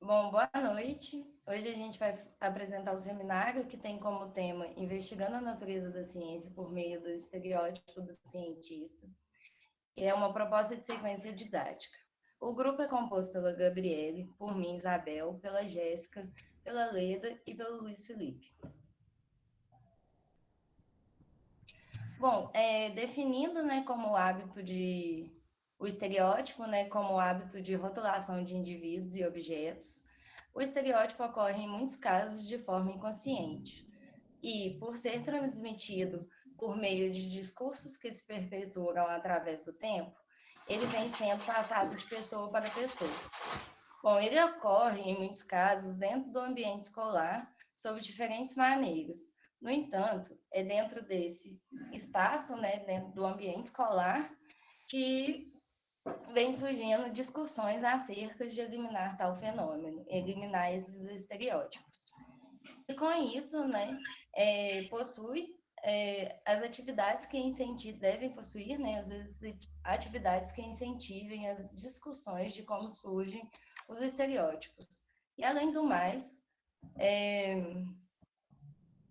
Bom, boa noite. Hoje a gente vai apresentar o seminário que tem como tema Investigando a Natureza da Ciência por meio do estereótipo do cientista, que é uma proposta de sequência didática. O grupo é composto pela Gabriele, por mim, Isabel, pela Jéssica, pela Leda e pelo Luiz Felipe. Bom, definindo, como o estereótipo, como hábito de rotulação de indivíduos e objetos, o estereótipo ocorre em muitos casos de forma inconsciente e, por ser transmitido por meio de discursos que se perpetuam através do tempo, ele vem sendo passado de pessoa para pessoa. Bom, ele ocorre em muitos casos dentro do ambiente escolar, sob diferentes maneiras. No entanto, é dentro desse espaço, dentro do ambiente escolar, que vem surgindo discussões acerca de eliminar tal fenômeno, eliminar esses estereótipos. E com isso, possui as atividades que devem possuir, as atividades que incentivem as discussões de como surgem os estereótipos. E, além do mais,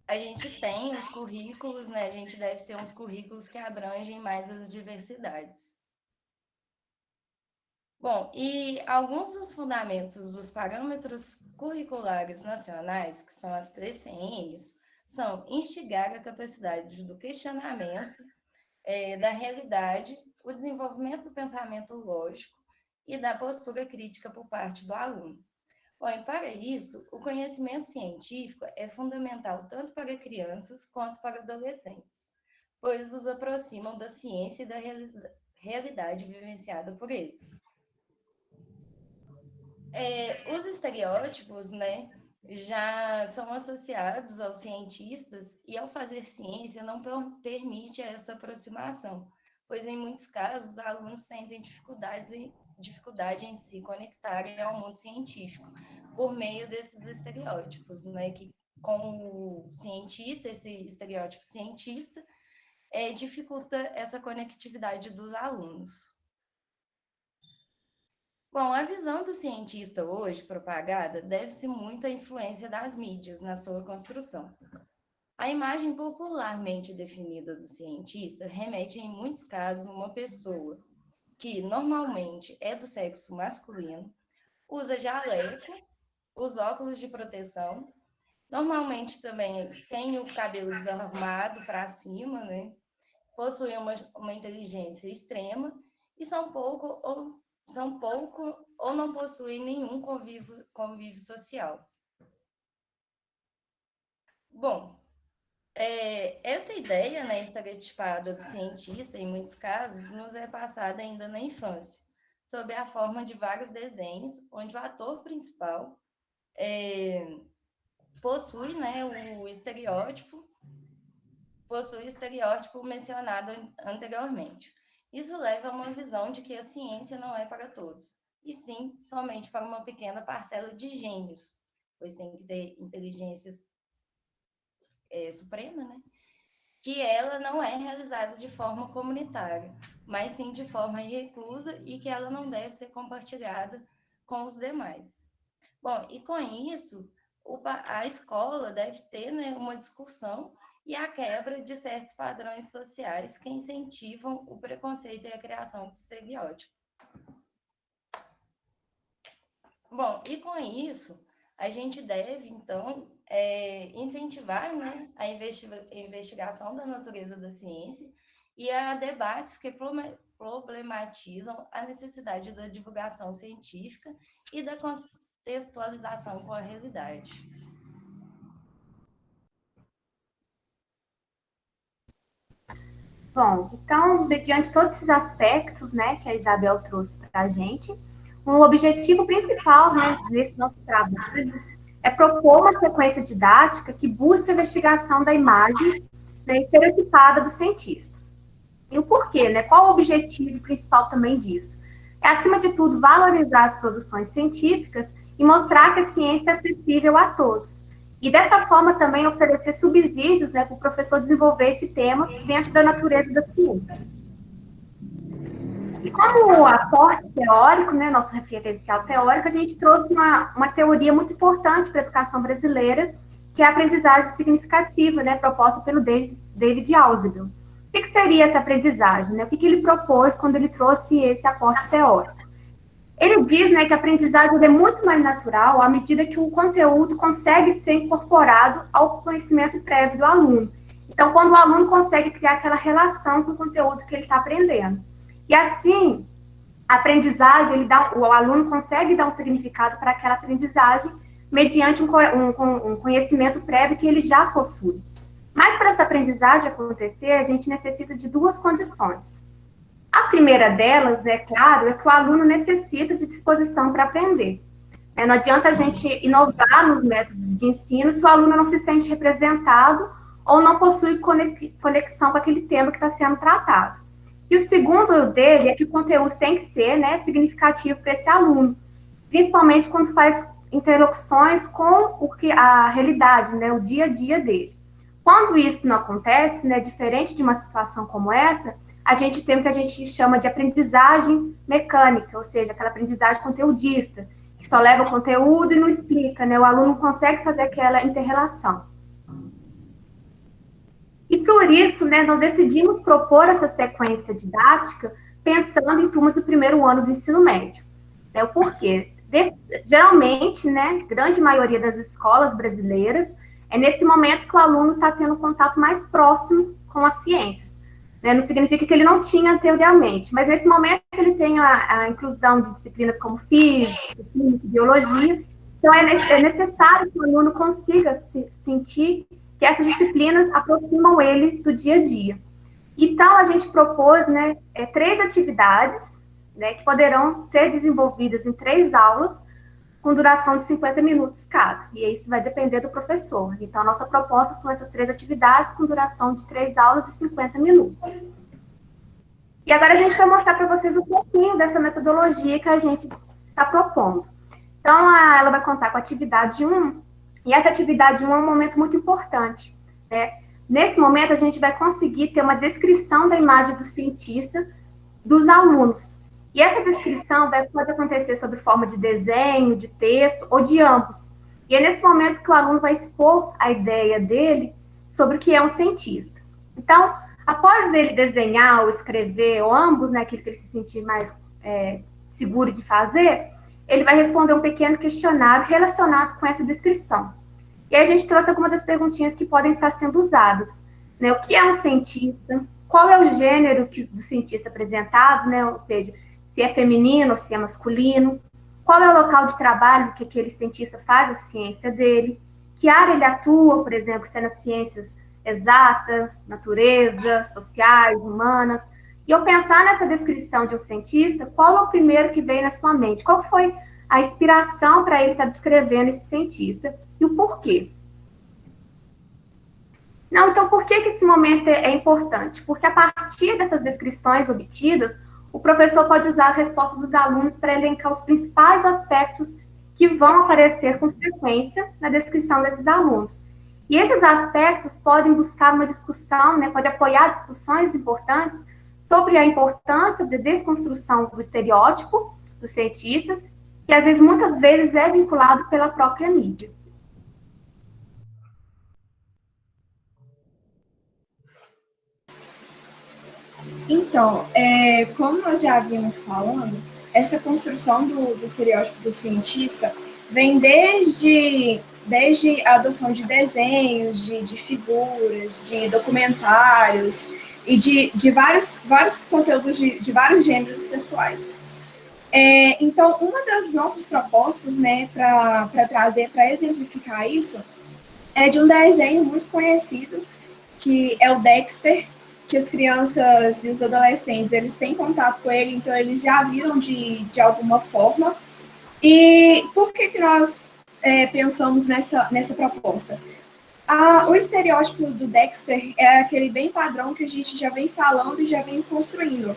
a gente tem os currículos, a gente deve ter uns currículos que abrangem mais as diversidades. Bom, e alguns dos fundamentos dos parâmetros curriculares nacionais, que são as PCNs, são instigar a capacidade do questionamento da realidade, o desenvolvimento do pensamento lógico e da postura crítica por parte do aluno. Bom, e para isso, o conhecimento científico é fundamental tanto para crianças quanto para adolescentes, pois os aproximam da ciência e da realidade vivenciada por eles. Os estereótipos, já são associados aos cientistas e, ao fazer ciência, não permite essa aproximação, pois, em muitos casos, alunos sentem dificuldade em se conectarem ao mundo científico por meio desses estereótipos, que com o cientista, esse estereótipo cientista, dificulta essa conectividade dos alunos. Bom, a visão do cientista hoje propagada deve-se muito à influência das mídias na sua construção. A imagem popularmente definida do cientista remete, em muitos casos, a uma pessoa que normalmente é do sexo masculino, usa jaleco, os óculos de proteção, normalmente também tem o cabelo desarrumado para cima, possui uma inteligência extrema e são pouco ou não possuem nenhum convívio social. Bom, esta ideia, estereotipada do cientista, em muitos casos, nos é passada ainda na infância, sob a forma de vários desenhos, onde o ator principal possui o estereótipo mencionado anteriormente. Isso leva a uma visão de que a ciência não é para todos, e sim somente para uma pequena parcela de gênios, pois tem que ter inteligência suprema, que ela não é realizada de forma comunitária, mas sim de forma reclusa e que ela não deve ser compartilhada com os demais. Bom, e com isso, a escola deve ter uma discussão e a quebra de certos padrões sociais que incentivam o preconceito e a criação de estereótipos. Bom, e com isso, a gente deve, então, incentivar a investigação da natureza da ciência e a debates que problematizam a necessidade da divulgação científica e da contextualização com a realidade. Bom, então, mediante todos esses aspectos, que a Isabel trouxe para a gente, o objetivo principal, desse nosso trabalho é propor uma sequência didática que busca a investigação da imagem estereotipada do cientista. E o porquê, Qual o objetivo principal também disso? É, acima de tudo, valorizar as produções científicas e mostrar que a ciência é acessível a todos. E dessa forma também oferecer subsídios para o professor desenvolver esse tema dentro da natureza da ciência. E como aporte teórico, né, nosso referencial teórico, a gente trouxe uma teoria muito importante para a educação brasileira, que é a aprendizagem significativa, né, proposta pelo David Ausubel. O que seria essa aprendizagem? Né? O que ele propôs quando ele trouxe esse aporte teórico? Ele diz, né, que a aprendizagem é muito mais natural à medida que o conteúdo consegue ser incorporado ao conhecimento prévio do aluno. Então, quando o aluno consegue criar aquela relação com o conteúdo que ele está aprendendo. E assim, a aprendizagem, o aluno consegue dar um significado para aquela aprendizagem mediante um conhecimento prévio que ele já possui. Mas para essa aprendizagem acontecer, a gente necessita de duas condições. A primeira delas, né, claro, é que o aluno necessita de disposição para aprender. Não adianta a gente inovar nos métodos de ensino se o aluno não se sente representado ou não possui conexão com aquele tema que está sendo tratado. E o segundo dele é que o conteúdo tem que ser, né, significativo para esse aluno, principalmente quando faz interlocuções com a realidade, né, o dia a dia dele. Quando isso não acontece, né, diferente de uma situação como essa, a gente tem o que a gente chama de aprendizagem mecânica, ou seja, aquela aprendizagem conteudista, que só leva o conteúdo e não explica, né? O aluno não consegue fazer aquela inter-relação. E por isso, né, nós decidimos propor essa sequência didática pensando em turmas do primeiro ano do ensino médio. O porquê? Geralmente, né, grande maioria das escolas brasileiras, é nesse momento que o aluno está tendo contato mais próximo com as ciências. Não significa que ele não tinha anteriormente, mas nesse momento ele tem a inclusão de disciplinas como física, química, biologia. Então, é necessário que o aluno consiga sentir que essas disciplinas aproximam ele do dia a dia. Então, a gente propôs, né, 3 atividades, né, que poderão ser desenvolvidas em 3 aulas, com duração de 50 minutos cada. E isso vai depender do professor. Então, a nossa proposta são essas 3 atividades com duração de 3 aulas de 50 minutos. E agora a gente vai mostrar para vocês um pouquinho dessa metodologia que a gente está propondo. Então, ela vai contar com a atividade 1, e essa atividade 1 é um momento muito importante. Né? Nesse momento, a gente vai conseguir ter uma descrição da imagem do cientista dos alunos. E essa descrição pode acontecer sob forma de desenho, de texto ou de ambos. E é nesse momento que o aluno vai expor a ideia dele sobre o que é um cientista. Então, após ele desenhar ou escrever, ou ambos, né, aquilo que ele se sentir mais seguro de fazer, ele vai responder um pequeno questionário relacionado com essa descrição. E aí a gente trouxe algumas das perguntinhas que podem estar sendo usadas. Né? O que é um cientista? Qual é o gênero do cientista apresentado? Né? Ou seja, se é feminino ou se é masculino, qual é o local de trabalho que aquele cientista faz a ciência dele, que área ele atua, por exemplo, se é nas ciências exatas, natureza, sociais, humanas. E eu pensar nessa descrição de um cientista, qual é o primeiro que veio na sua mente? Qual foi a inspiração para ele estar descrevendo esse cientista e o porquê? Não, então, por que esse momento é importante? Porque a partir dessas descrições obtidas, o professor pode usar as respostas dos alunos para elencar os principais aspectos que vão aparecer com frequência na descrição desses alunos. E esses aspectos podem buscar uma discussão, né, pode apoiar discussões importantes sobre a importância da desconstrução do estereótipo dos cientistas, que às vezes, muitas vezes, é vinculado pela própria mídia. Então, como nós já havíamos falando, essa construção do estereótipo do cientista vem desde a adoção de desenhos, de figuras, de documentários e de vários conteúdos de vários gêneros textuais. Então, uma das nossas propostas, né, para trazer, para exemplificar isso, é de um desenho muito conhecido, que é o Dexter, que as crianças e os adolescentes, eles têm contato com ele, então eles já viram de alguma forma. E por que nós pensamos nessa proposta? O estereótipo do Dexter é aquele bem padrão que a gente já vem falando e já vem construindo.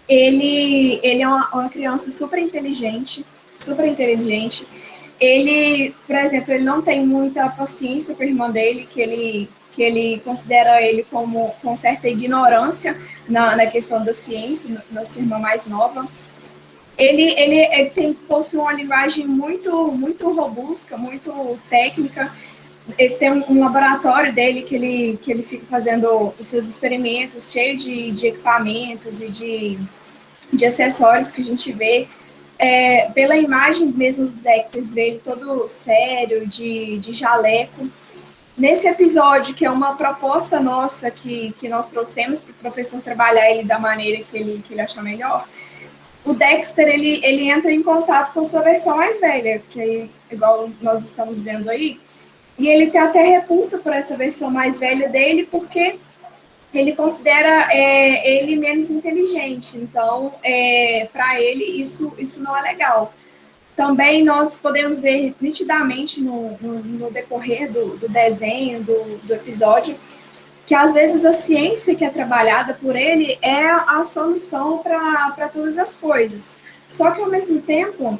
Ele é uma criança super inteligente. Ele, por exemplo, ele não tem muita paciência com a irmã dele, que que ele considera ele como com certa ignorância na questão da ciência, nossa irmã mais nova. Ele possui uma linguagem muito robusta, muito técnica. Ele tem um laboratório dele que ele fica fazendo os seus experimentos, cheio de equipamentos e de acessórios que a gente vê. Pela imagem mesmo do Dexter, vê ele todo sério, de jaleco. Nesse episódio, que é uma proposta nossa que nós trouxemos para o professor trabalhar ele da maneira que ele achar melhor, o Dexter, ele entra em contato com a sua versão mais velha, que é igual nós estamos vendo aí, e ele tem até repulsa por essa versão mais velha dele, porque ele considera ele menos inteligente. Então, para ele, isso não é legal. Também nós podemos ver nitidamente no decorrer do desenho, do episódio, que às vezes a ciência que é trabalhada por ele é a solução para todas as coisas. Só que, ao mesmo tempo,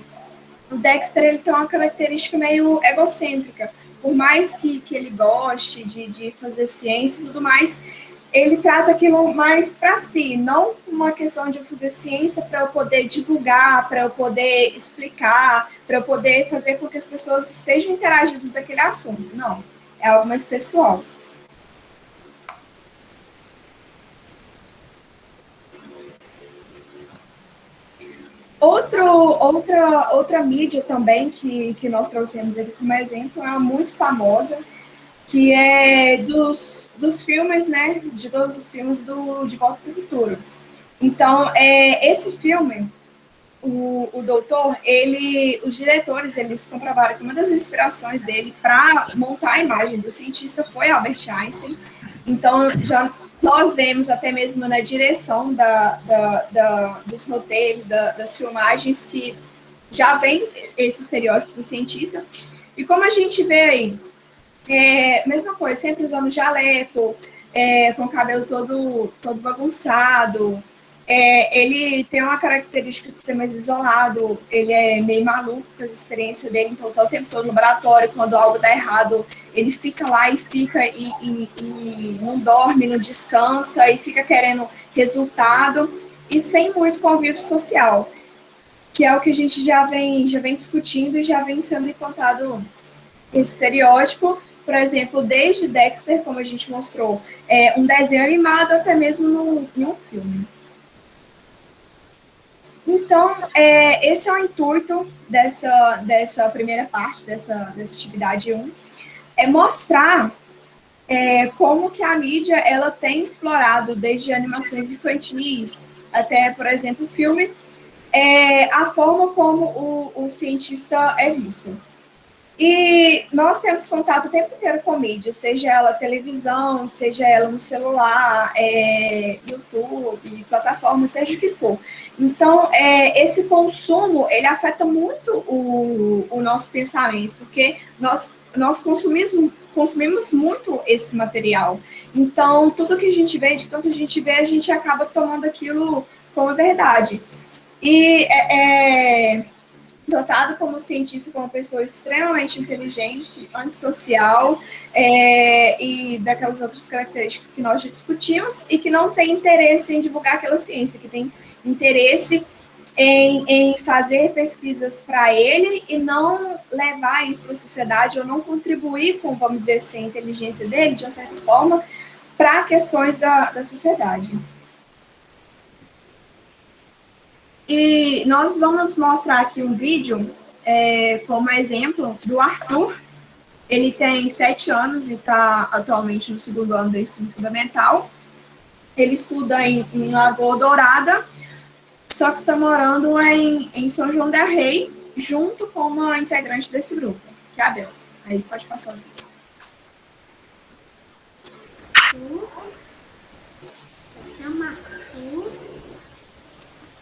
o Dexter ele tem uma característica meio egocêntrica. Por mais que ele goste de fazer ciência e tudo mais, ele trata aquilo mais para si, não uma questão de eu fazer ciência para eu poder divulgar, para eu poder explicar, para eu poder fazer com que as pessoas estejam interagidas daquele assunto. Não, é algo mais pessoal. Outra mídia também que nós trouxemos aqui como exemplo é uma muito famosa, que é dos filmes, né, de todos os filmes De Volta para o Futuro. Então, esse filme, o Doutor, os diretores, eles comprovaram que uma das inspirações dele para montar a imagem do cientista foi Albert Einstein. Então, já nós vemos até mesmo na direção dos roteiros, das filmagens, que já vem esse estereótipo do cientista. E como a gente vê aí, mesma coisa, sempre usando jaleco, com o cabelo todo bagunçado. Ele tem uma característica de ser mais isolado, ele é meio maluco com as experiências dele, então tá o tempo todo no laboratório, quando algo dá errado, ele fica lá e não dorme, não descansa, e fica querendo resultado, e sem muito convívio social, que é o que a gente já vem discutindo e já vem sendo implantado esse estereótipo, por exemplo, desde Dexter, como a gente mostrou, um desenho animado, até mesmo num filme. Então, esse é o intuito dessa primeira parte, dessa atividade 1, é mostrar como que a mídia ela tem explorado, desde animações infantis até, por exemplo, filme, a forma como o cientista é visto. E nós temos contato o tempo inteiro com mídia, seja ela televisão, seja ela no celular, YouTube, plataforma, seja o que for. Então, esse consumo, ele afeta muito o nosso pensamento, porque nós consumimos muito esse material. Então, tudo que a gente vê, de tanto a gente acaba tomando aquilo como verdade. E dotado como cientista, como pessoa extremamente inteligente, antissocial, e daquelas outras características que nós já discutimos, e que não tem interesse em divulgar aquela ciência, que tem interesse em fazer pesquisas para ele e não levar isso para a sociedade, ou não contribuir com, vamos dizer assim, a inteligência dele, de uma certa forma, para questões da sociedade. E nós vamos mostrar aqui um vídeo como exemplo do Arthur. Ele tem 7 anos e está atualmente no 2º ano do ensino fundamental. Ele estuda em Lagoa Dourada, só que está morando em São João del Rei, junto com uma integrante desse grupo, que é a Bel. Aí pode passar o vídeo.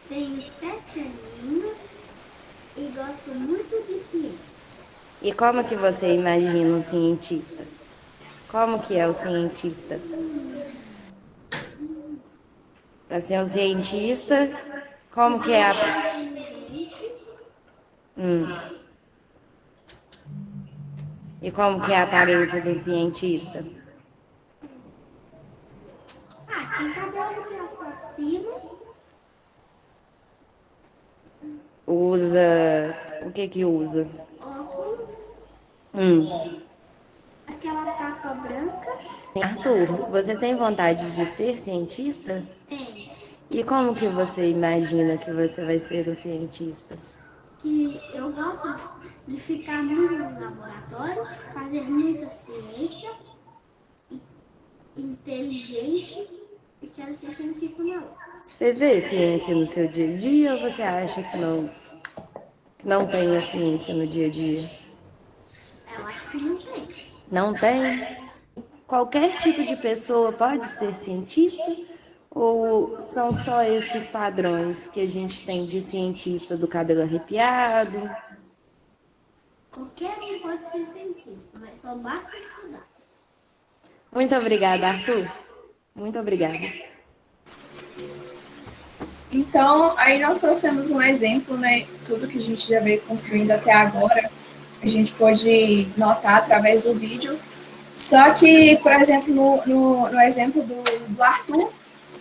Tenho 7 aninhos e gosto muito de ciência. E como que você imagina um cientista? Como que é o cientista? Para ser um cientista, como que é a... E como que é a aparência do cientista? usa... O que que usa? Óculos, Hum. aquela capa branca. Arthur, você tem vontade de ser cientista? Tem. E como que você imagina que você vai ser um cientista? Que eu gosto de ficar muito no laboratório, fazer muita ciência, inteligente e quero ser cientista maluco. Você vê ciência no seu dia a dia ou você acha que não tem a ciência no dia a dia? Eu acho que não tem. Não tem? Qualquer tipo de pessoa pode ser cientista? Ou são só esses padrões que a gente tem de cientista do cabelo arrepiado? Qualquer um pode ser cientista, mas só basta estudar. Muito obrigada, Arthur. Muito obrigada. Então, aí nós trouxemos um exemplo, né? Tudo que a gente já veio construindo até agora, a gente pode notar através do vídeo. Só que, por exemplo, no exemplo do Arthur,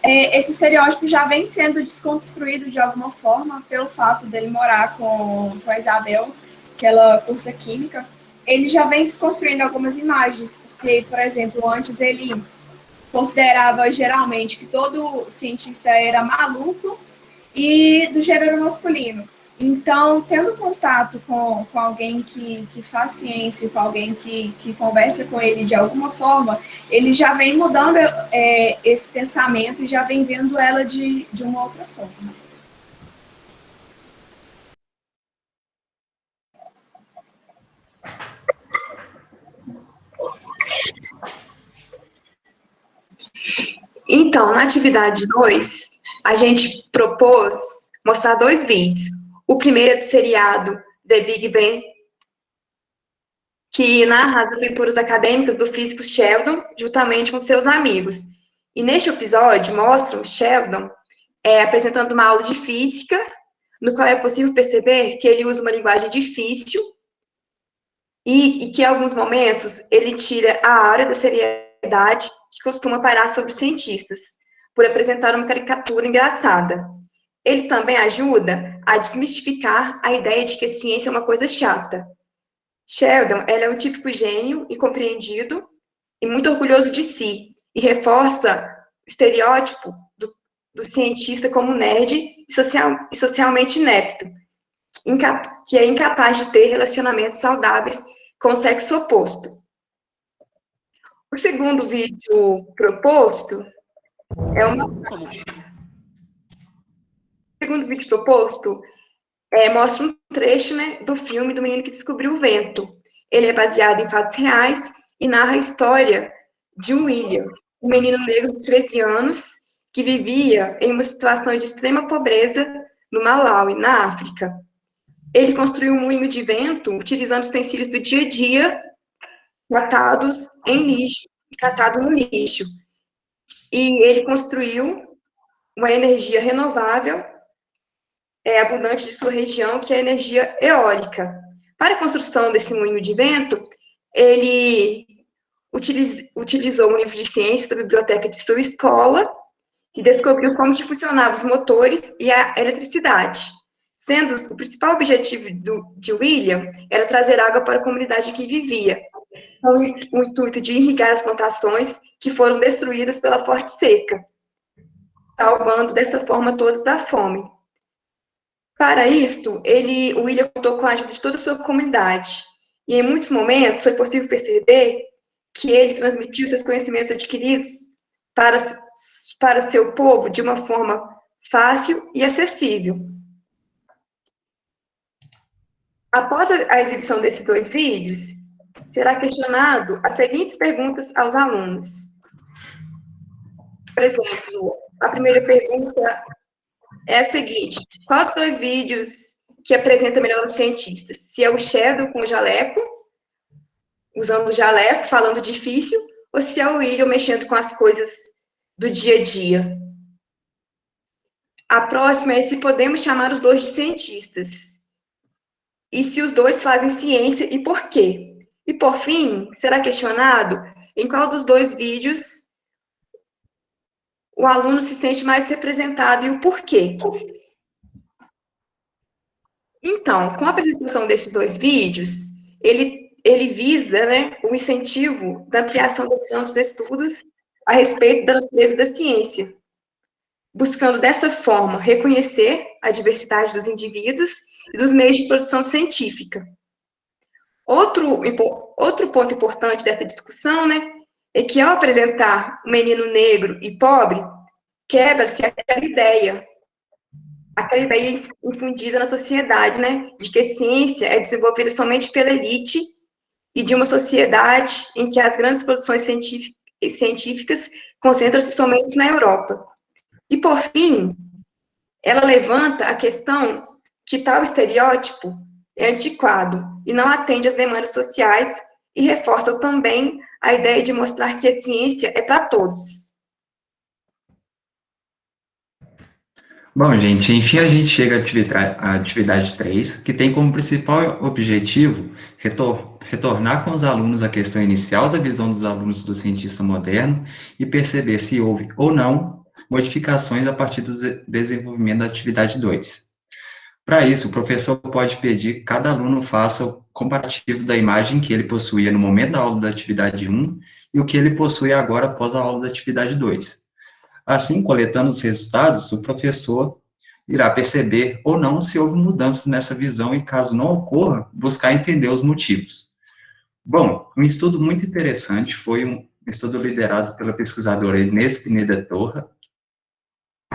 esse estereótipo já vem sendo desconstruído de alguma forma pelo fato dele morar com a Isabel, que ela cursa química. Ele já vem desconstruindo algumas imagens, porque, por exemplo, antes ele considerava geralmente que todo cientista era maluco e do gênero masculino. Então, tendo contato com alguém que faz ciência, com alguém que conversa com ele de alguma forma, ele já vem mudando esse pensamento e já vem vendo ela de uma outra forma. Então, na atividade 2, a gente propôs mostrar 2 vídeos. O primeiro é do seriado The Big Bang, que narra as aventuras acadêmicas do físico Sheldon, juntamente com seus amigos. E neste episódio, mostra o Sheldon apresentando uma aula de física, no qual é possível perceber que ele usa uma linguagem difícil e que, em alguns momentos, ele tira a área da seriedade que costuma parar sobre os cientistas, por apresentar uma caricatura engraçada. Ele também ajuda a desmistificar a ideia de que a ciência é uma coisa chata. Sheldon, ele é um típico gênio e compreendido e muito orgulhoso de si, e reforça o estereótipo do cientista como nerd e socialmente inepto, que é incapaz de ter relacionamentos saudáveis com o sexo oposto. O segundo vídeo proposto mostra um trecho, né, do filme do menino que descobriu o vento. Ele é baseado em fatos reais e narra a história de William, um menino negro de 13 anos que vivia em uma situação de extrema pobreza no Malawi, na África. Ele construiu um moinho de vento utilizando utensílios do dia a dia catados no lixo. E ele construiu uma energia renovável, abundante de sua região, que é a energia eólica. Para a construção desse moinho de vento, ele utilizou um livro de ciências da biblioteca de sua escola e descobriu como que funcionavam os motores e a eletricidade. Sendo o principal objetivo de William era trazer água para a comunidade em que vivia, com o intuito de irrigar as plantações que foram destruídas pela forte seca, salvando dessa forma todas da fome. Para isto, o William contou com a ajuda de toda a sua comunidade, e em muitos momentos foi possível perceber que ele transmitiu seus conhecimentos adquiridos para seu povo de uma forma fácil e acessível. Após a exibição desses 2 vídeos, será questionado as seguintes perguntas aos alunos. Por exemplo, a primeira pergunta é a seguinte: qual dos 2 vídeos que apresenta melhor os cientistas? Se é o Sheldon com o jaleco, usando o jaleco, falando difícil, ou se é o William mexendo com as coisas do dia a dia? A próxima é se podemos chamar os 2 de cientistas. E se os 2 fazem ciência e por quê? E, por fim, será questionado em qual dos 2 vídeos o aluno se sente mais representado e o porquê. Então, com a apresentação desses dois vídeos, ele visa, né, o incentivo da ampliação da visão dos estudos a respeito da natureza da ciência, buscando dessa forma reconhecer a diversidade dos indivíduos e dos meios de produção científica. Outro ponto importante dessa discussão, né, é que ao apresentar o menino negro e pobre, quebra-se aquela ideia infundida na sociedade, né, de que a ciência é desenvolvida somente pela elite e de uma sociedade em que as grandes produções científicas concentram-se somente na Europa. E, por fim, ela levanta a questão que tal estereótipo é antiquado e não atende às demandas sociais e reforça também a ideia de mostrar que a ciência é para todos. Bom, gente, enfim a gente chega à atividade 3, que tem como principal objetivo retornar com os alunos a questão inicial da visão dos alunos do cientista moderno e perceber se houve ou não modificações a partir do desenvolvimento da atividade 2. Para isso, o professor pode pedir que cada aluno faça o comparativo da imagem que ele possuía no momento da aula da atividade 1 e o que ele possui agora após a aula da atividade 2. Assim, coletando os resultados, o professor irá perceber ou não se houve mudanças nessa visão e, caso não ocorra, buscar entender os motivos. Bom, um estudo muito interessante foi um estudo liderado pela pesquisadora Inês Pineda Torra,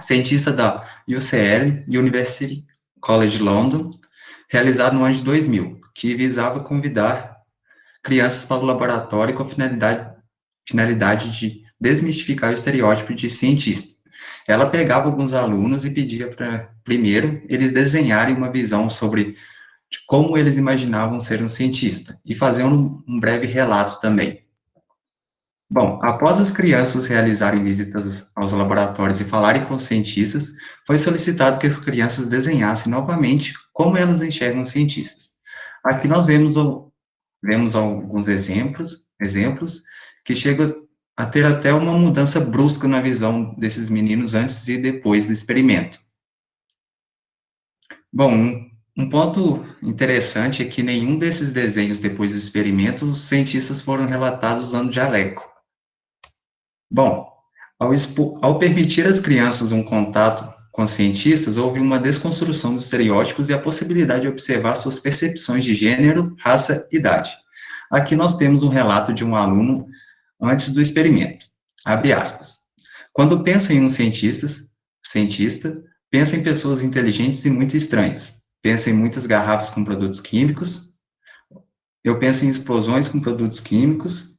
cientista da UCL, University College London, realizado no ano de 2000, que visava convidar crianças para o laboratório com a finalidade de desmistificar o estereótipo de cientista. Ela pegava alguns alunos e pedia para, primeiro, eles desenharem uma visão sobre como eles imaginavam ser um cientista, e fazer um breve relato também. Bom, após as crianças realizarem visitas aos laboratórios e falarem com os cientistas, foi solicitado que as crianças desenhassem novamente como elas enxergam os cientistas. Aqui nós vemos alguns exemplos que chegam a ter até uma mudança brusca na visão desses meninos antes e depois do experimento. Bom, um ponto interessante é que nenhum desses desenhos depois do experimento, os cientistas foram relatados usando jaleco. Bom, ao permitir às crianças um contato com os cientistas, houve uma desconstrução dos estereótipos e a possibilidade de observar suas percepções de gênero, raça e idade. Aqui nós temos um relato de um aluno antes do experimento. Abre aspas. Quando penso em um cientista, penso em pessoas inteligentes e muito estranhas. Penso em muitas garrafas com produtos químicos. Eu penso em explosões com produtos químicos.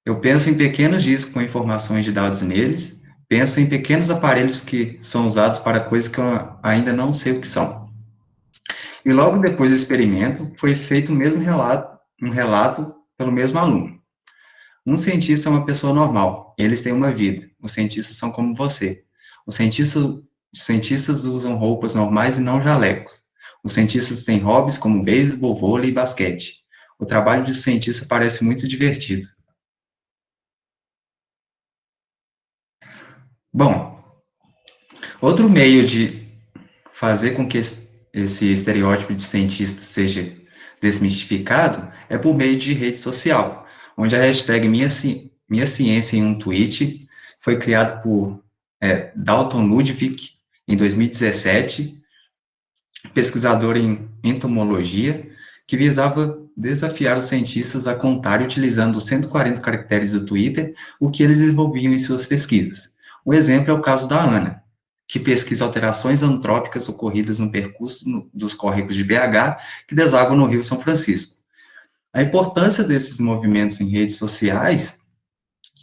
Eu penso em pequenos discos com informações de dados neles. Penso em pequenos aparelhos que são usados para coisas que eu ainda não sei o que são. E logo depois do experimento, foi feito um relato pelo mesmo aluno. Um cientista é uma pessoa normal, eles têm uma vida, os cientistas são como você. Os cientistas usam roupas normais e não jalecos. Os cientistas têm hobbies como beisebol, vôlei e basquete. O trabalho de cientista parece muito divertido. Bom, outro meio de fazer com que esse estereótipo de cientista seja desmistificado é por meio de rede social, onde a hashtag Minha Ciência em um tweet foi criado por Dalton Ludwig em 2017, pesquisador em entomologia, que visava desafiar os cientistas a contar, utilizando os 140 caracteres do Twitter, o que eles desenvolviam em suas pesquisas. O exemplo é o caso da Ana, que pesquisa alterações antrópicas ocorridas no percurso dos córregos de BH, que desaguam no Rio São Francisco. A importância desses movimentos em redes sociais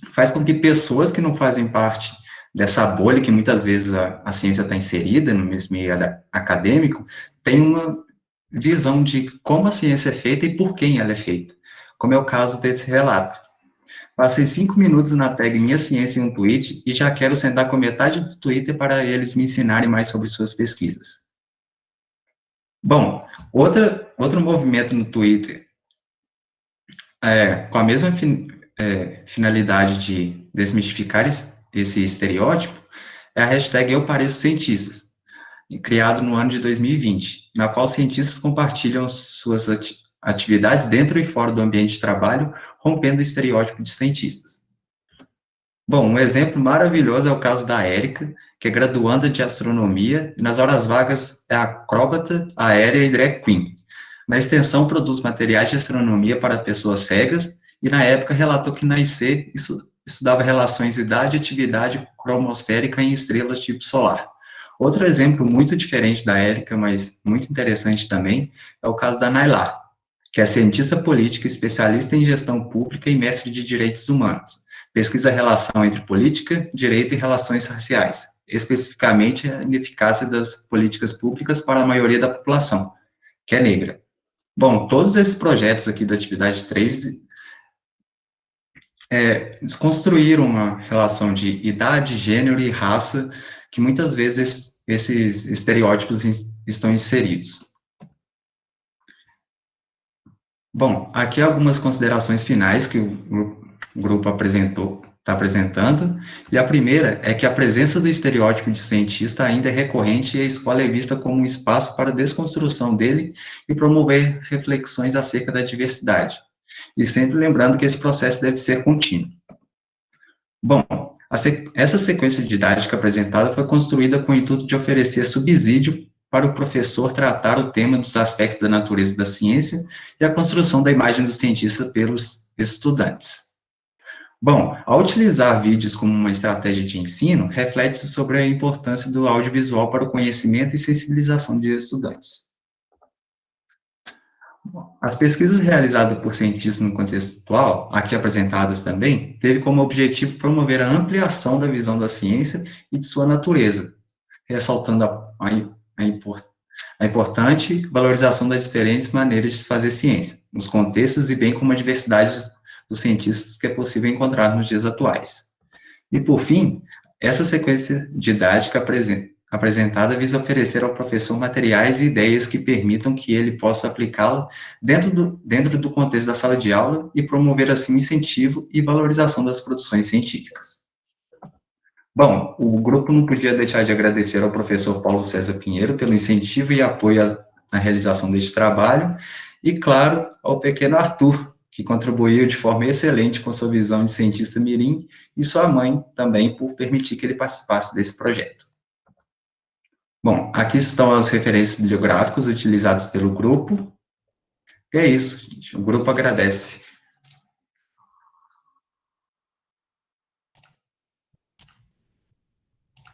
faz com que pessoas que não fazem parte dessa bolha que muitas vezes a ciência está inserida no mesmo meio acadêmico, tenham uma visão de como a ciência é feita e por quem ela é feita, como é o caso desse relato. Passei 5 minutos na tag Minha Ciência em um tweet e já quero sentar com metade do Twitter para eles me ensinarem mais sobre suas pesquisas. Bom, outro movimento no Twitter com a mesma finalidade de desmistificar esse estereótipo é a hashtag Eu Pareço Cientistas. criado no ano de 2020, na qual cientistas compartilham suas atividades dentro e fora do ambiente de trabalho, rompendo o estereótipo de cientistas. Bom, um exemplo maravilhoso é o caso da Érica, que é graduanda de astronomia, e nas horas vagas é acróbata aérea e drag queen. Na extensão, produz materiais de astronomia para pessoas cegas, e na época relatou que na IC estudava relações idade e atividade cromosférica em estrelas tipo solar. Outro exemplo muito diferente da Érica, mas muito interessante também, é o caso da Nailá, que é cientista política, especialista em gestão pública e mestre de direitos humanos. Pesquisa a relação entre política, direito e relações raciais, especificamente a ineficácia das políticas públicas para a maioria da população, que é negra. Bom, todos esses projetos aqui da atividade 3 desconstruíram uma relação de idade, gênero e raça, que muitas vezes esses estereótipos estão inseridos. Bom, aqui algumas considerações finais que o grupo está apresentando, e a primeira é que a presença do estereótipo de cientista ainda é recorrente e a escola é vista como um espaço para a desconstrução dele e promover reflexões acerca da diversidade, e sempre lembrando que esse processo deve ser contínuo. Bom, essa sequência didática apresentada foi construída com o intuito de oferecer subsídio para o professor tratar o tema dos aspectos da natureza da ciência e a construção da imagem do cientista pelos estudantes. Bom, ao utilizar vídeos como uma estratégia de ensino, reflete-se sobre a importância do audiovisual para o conhecimento e sensibilização de estudantes. As pesquisas realizadas por cientistas no contexto atual, aqui apresentadas também, teve como objetivo promover a ampliação da visão da ciência e de sua natureza, ressaltando a importante valorização das diferentes maneiras de se fazer ciência, nos contextos e bem como a diversidade dos cientistas que é possível encontrar nos dias atuais. E, por fim, essa sequência didática apresentada visa oferecer ao professor materiais e ideias que permitam que ele possa aplicá-la dentro do contexto da sala de aula e promover, assim, o incentivo e valorização das produções científicas. Bom, o grupo não podia deixar de agradecer ao professor Paulo César Pinheiro pelo incentivo e apoio na realização deste trabalho, e, claro, ao pequeno Arthur, que contribuiu de forma excelente com sua visão de cientista mirim, e sua mãe também por permitir que ele participasse desse projeto. Bom, aqui estão as referências bibliográficas utilizadas pelo grupo. E é isso, gente. O grupo agradece.